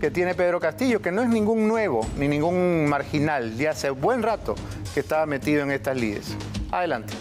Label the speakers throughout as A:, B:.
A: que tiene Pedro Castillo, que no es ningún nuevo ni ningún marginal, ya hace buen rato que estaba metido en estas lides. Adelante.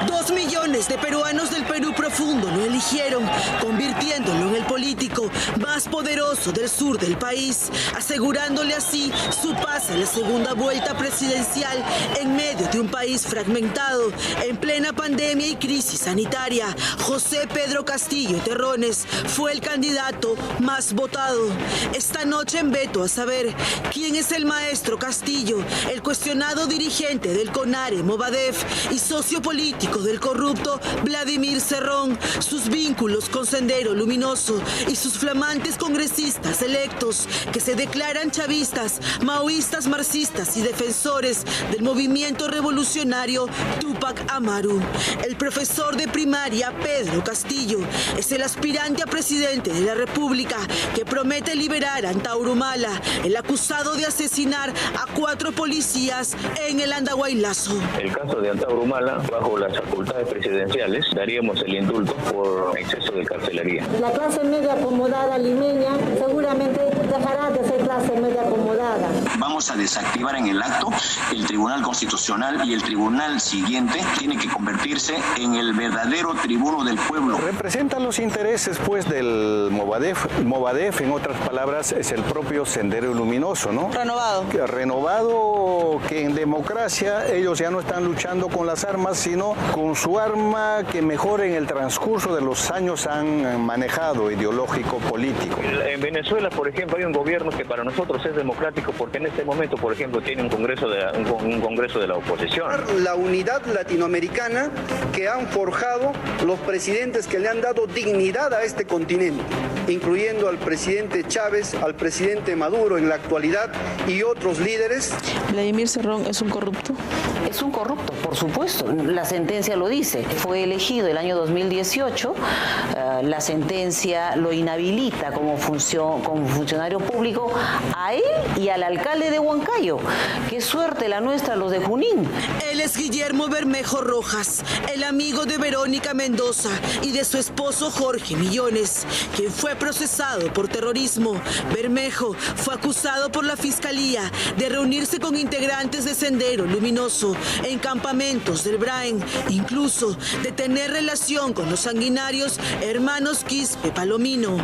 B: 2 millones de peruanos del Perú profundo lo eligieron, convirtiéndolo en el político más poderoso del sur del país, asegurándole así su pase a la segunda vuelta presidencial en medio de un país fragmentado, en plena pandemia y crisis sanitaria. José Pedro Castillo Terrones fue el candidato más votado. Esta noche en Veto a saber quién es el maestro Castillo, el cuestionado dirigente del CONARE Movadef y socio político del corrupto Vladimir Cerrón, sus vínculos con Sendero Luminoso y sus flamantes congresistas electos que se declaran chavistas, maoístas, marxistas y defensores del movimiento revolucionario Túpac Amaru. El profesor de primaria Pedro Castillo es el aspirante a presidente de la República que promete liberar a Antauro Humala, el acusado de asesinar a 4 policías en el Andahuaylazo.
C: El caso de Antauro Humala, bajo las facultades presidenciales, daríamos el indulto por exceso de carcelería.
D: La clase media acomodada limeña seguramente dejará de ser clase media acomodada.
E: Vamos a desactivar en el acto el Tribunal Constitucional y el tribunal siguiente tiene que convertirse en el verdadero tribuno del pueblo.
F: Representan los intereses pues del Movadef. Movadef, en otras palabras, es el propio Sendero Luminoso, ¿no? Renovado, que en democracia ellos ya no están luchando con las armas, sino con su arma que mejor en el transcurso de los años han manejado, ideológico, político.
C: En Venezuela, por ejemplo, hay un gobierno que para nosotros es democrático porque en este momento, por ejemplo, tiene un congreso de la oposición.
G: La unidad latinoamericana que han forjado los presidentes que le han dado dignidad a este continente, incluyendo al presidente Chávez, al presidente Maduro en la actualidad y otros líderes.
H: ¿Vladimir Cerrón es un corrupto?
I: Es un corrupto, por supuesto. La sentencia lo dice. Fue elegido el año 2018. La sentencia lo inhabilita como funcionario público a él y al alcalde de Huancayo. Qué suerte la nuestra, los de Junín.
B: Él es Guillermo Bermejo Rojas, el amigo de Verónica Mendoza y de su esposo Jorge Millones, quien fue procesado por terrorismo. Bermejo fue acusado por la Fiscalía de reunirse con integrantes de Sendero Luminoso en campamentos del Brain, incluso de tener relación con los sanguinarios hermanos Quispe Palomino.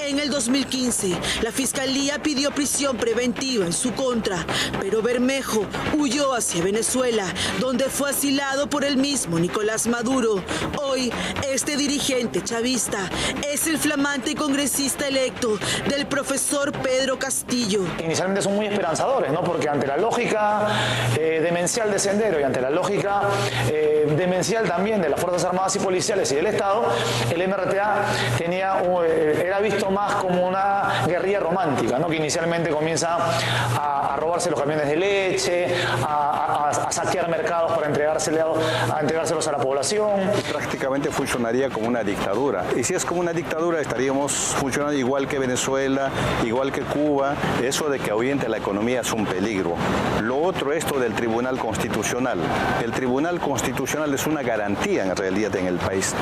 B: En el 2015, la Fiscalía pidió prisión preventiva en su contra, pero Bermejo huyó hacia Venezuela, donde fue asilado por el mismo Nicolás Maduro. Hoy, este dirigente chavista es el flamante congresista electo del profesor Pedro Castillo.
J: Inicialmente son muy esperanzadores, ¿no? Porque ante la lógica demencial de Sendero y ante la lógica demencial también de las Fuerzas Armadas y Policiales y del Estado, el MRTA era visto más como una guerrilla romántica, ¿no? Que inicialmente comienza a robarse los camiones de leche, a saquear mercados para entregárselos a la población.
F: Prácticamente funcionaría como una dictadura. Y si es como una dictadura, estaríamos funcionando igual que Venezuela, igual que Cuba. Eso de que ahuyente la economía es un peligro. Lo otro, esto del Tribunal Constitucional. El Tribunal Constitucional es una garantía en realidad en el país.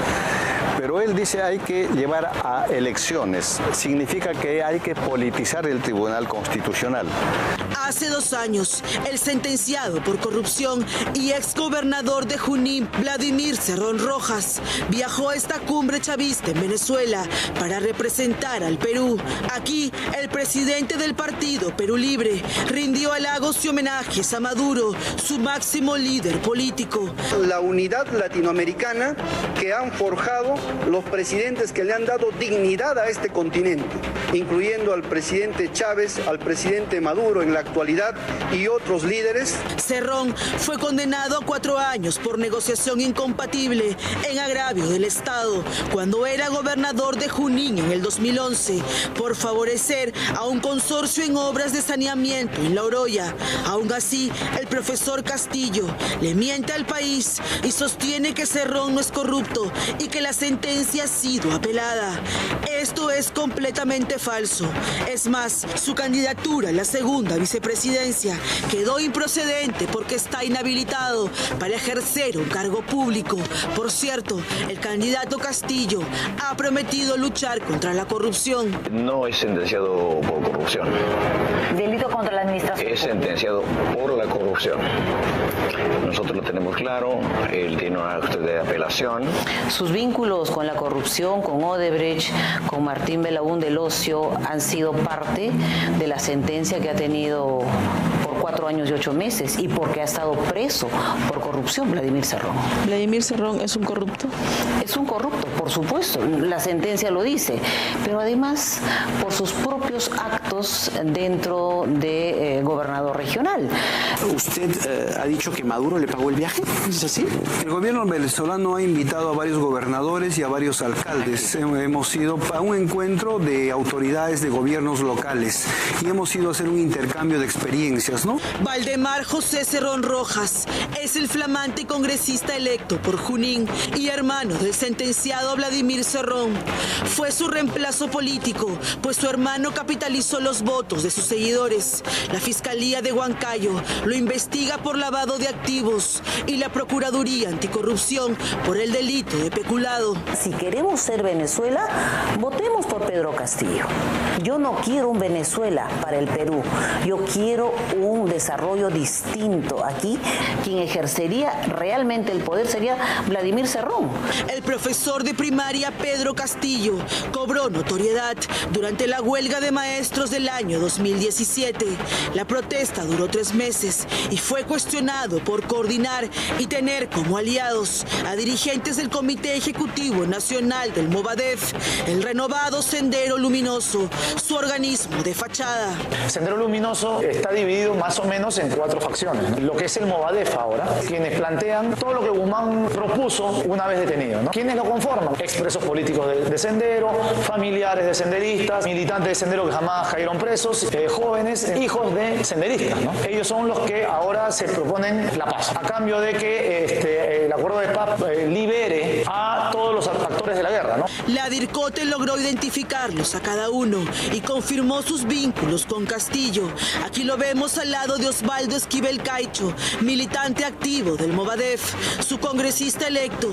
F: Pero él dice hay que llevar a elecciones. Significa que hay que politizar el Tribunal Constitucional.
B: Hace 2 años, el sentenciado por corrupción y exgobernador de Junín, Vladimir Cerrón Rojas, viajó a esta cumbre chavista en Venezuela para representar al Perú. Aquí, el presidente del partido Perú Libre rindió halagos y homenajes a Maduro, su máximo líder político.
G: La unidad latinoamericana que han forjado los presidentes que le han dado dignidad a este continente, incluyendo al presidente Chávez, al presidente Maduro en la actualidad y otros líderes.
B: Cerrón fue condenado a 4 años por negociación incompatible en agravio del Estado cuando era gobernador de Junín en el 2011 por favorecer a un consorcio en obras de saneamiento en La Oroya. Aún así, el profesor Castillo le miente al país y sostiene que Cerrón no es corrupto y que la sentencia ha sido apelada. Esto es completamente totalmente falso. Es más, su candidatura a la segunda vicepresidencia quedó improcedente porque está inhabilitado para ejercer un cargo público. Por cierto, el candidato Castillo ha prometido luchar contra la corrupción.
C: No es sentenciado por corrupción.
I: Delito contra la administración.
C: Es sentenciado por la corrupción. Nosotros lo tenemos claro, él tiene un acto de apelación.
I: Sus vínculos con la corrupción, con Odebrecht, con Martín Belaún del Ocio, han sido parte de la sentencia que ha tenido por 4 años y 8 meses y porque ha estado preso por corrupción, Vladimir Cerrón.
H: ¿Vladimir Cerrón es un corrupto?
I: Es un corrupto, por supuesto, la sentencia lo dice, pero además por sus propios actos dentro de gobernador regional.
K: ¿Usted ha dicho que Maduro le pagó el viaje? ¿Es así?
G: El gobierno venezolano ha invitado a varios gobernadores y a varios alcaldes. Hemos ido a un encuentro de autoridades de gobiernos locales y hemos ido a hacer un intercambio de experiencias, ¿no?
B: Valdemar José Cerrón Rojas es el flamante congresista electo por Junín y hermano del sentenciado Vladimir Cerrón. Fue su reemplazo político, pues su hermano capitalizó los votos de sus seguidores. La Fiscalía de Huancayo lo investiga por lavado de activos y la Procuraduría Anticorrupción por el delito de peculado.
I: Si queremos ser Venezuela, votemos por Pedro Castillo. Yo no quiero un Venezuela para el Perú. Yo quiero un desarrollo distinto. Aquí, quien ejercería realmente el poder sería Vladimir Cerrón.
B: El profesor de primaria Pedro Castillo cobró notoriedad durante la huelga de maestros del año 2017. La protesta duró 3 meses y fue cuestionado por coordinar y tener como aliados a dirigentes del Comité Ejecutivo Nacional del Movadef, el renovado Sendero Luminoso, su organismo de fachada.
J: Sendero Luminoso está dividido más o menos en 4 facciones, ¿no? Lo que es el Movadef ahora, quienes plantean todo lo que Guzmán propuso una vez detenido, ¿no? ¿Quiénes lo conforman? Expresos políticos de Sendero, familiares de senderistas, militantes de Sendero que jamás cayeron presos, jóvenes, hijos de senderistas, ¿no? Ellos son los que ahora se proponen la paz, a cambio de que el acuerdo de paz libere a todos los actores de la guerra, ¿no?
B: La DIRCOTE logró identificarlos a cada uno y confirmó sus vínculos con Castillo. Aquí lo vemos al lado de Osvaldo Esquivel Caicho, militante activo del Movadef. Su congresista electo,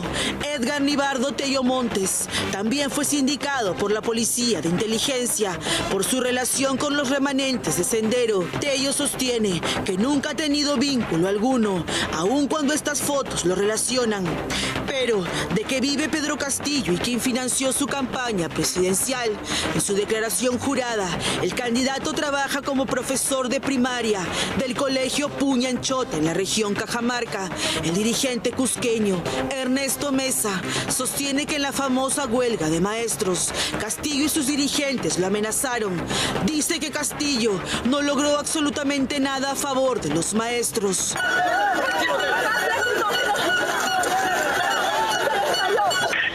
B: Edgar Nibardo Tello Montes, también fue sindicado por la Policía de Inteligencia por su relación con los remanentes de Sendero. Tello sostiene que nunca ha tenido vínculo alguno, aun cuando estas fotos lo relacionan. Pero, ¿de qué vive Pedro Castillo y quién financió su campaña presidencial? En su declaración jurada, el candidato trabaja como profesor de primaria del colegio Puña en Chota, en la región Cajamarca. El dirigente cusqueño, Ernesto Mesa, sostiene que en la famosa huelga de maestros, Castillo y sus dirigentes lo amenazaron. Dice que Castillo no logró absolutamente nada a favor de los maestros.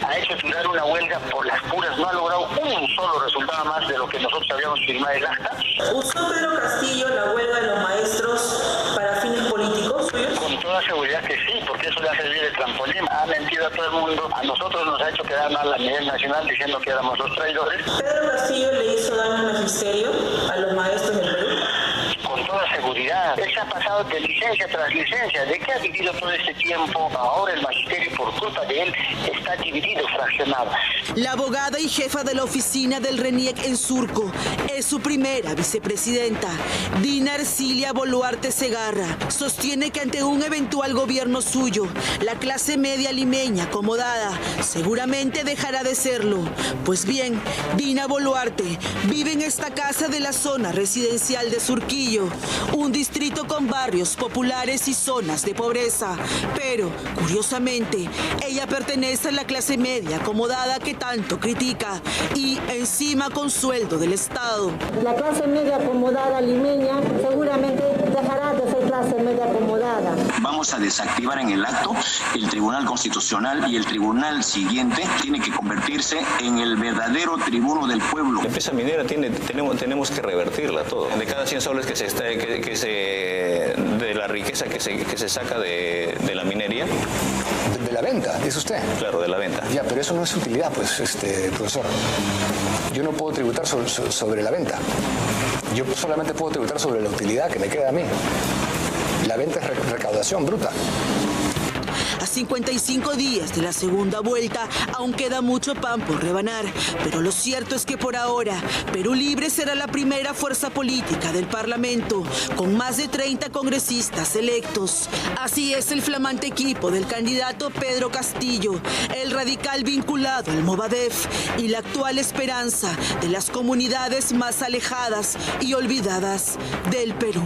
L: Ha hecho tirar una huelga por las puras, no ha logrado un solo resultado más de lo que nosotros habíamos firmado el acta.
B: ¿Usó Pedro Castillo la huelga de los maestros para fines políticos?
L: Con toda seguridad que sí, porque eso le ha servido de trampolín. Ha mentido a todo el mundo, a nosotros nos ha hecho quedar mal a nivel nacional diciendo que éramos los traidores.
B: ¿Pedro Castillo le hizo daño al magisterio, a los maestros del Perú?
L: Con toda seguridad. Él se ha pasado de licencia tras licencia. ¿De qué ha vivido todo este tiempo? Ahora el magisterio, por culpa de él, está dividido, fraccionado.
B: La abogada y jefa de la oficina del RENIEC en Surco es su primera vicepresidenta. Dina Ercilia Boluarte Segarra sostiene que ante un eventual gobierno suyo, la clase media limeña acomodada seguramente dejará de serlo. Pues bien, Dina Boluarte vive en esta casa de la zona residencial de Surquillo, un distrito con barrios populares y zonas de pobreza. Pero, curiosamente, ella pertenece a la clase media acomodada que tanto critica y encima con sueldo del Estado.
D: La clase media acomodada limeña seguramente dejará de ser clase media acomodada.
E: Vamos a desactivar en el acto el Tribunal Constitucional y el tribunal siguiente tiene que convertirse en el verdadero tribuno del pueblo.
F: La empresa minera tenemos que revertirla todo. De cada 100 soles de la riqueza que se saca de la minería.
J: De la venta, dice usted.
F: Claro, de la venta.
J: Ya, pero eso no es utilidad, pues, profesor.
M: yo no puedo tributar sobre la venta. Yo solamente puedo tributar sobre la utilidad que me queda a mí. La venta es recaudación bruta.
B: A 55 días de la segunda vuelta, aún queda mucho pan por rebanar, pero lo cierto es que por ahora, Perú Libre será la primera fuerza política del Parlamento, con más de 30 congresistas electos. Así es el flamante equipo del candidato Pedro Castillo, el radical vinculado al Movadef y la actual esperanza de las comunidades más alejadas y olvidadas del Perú.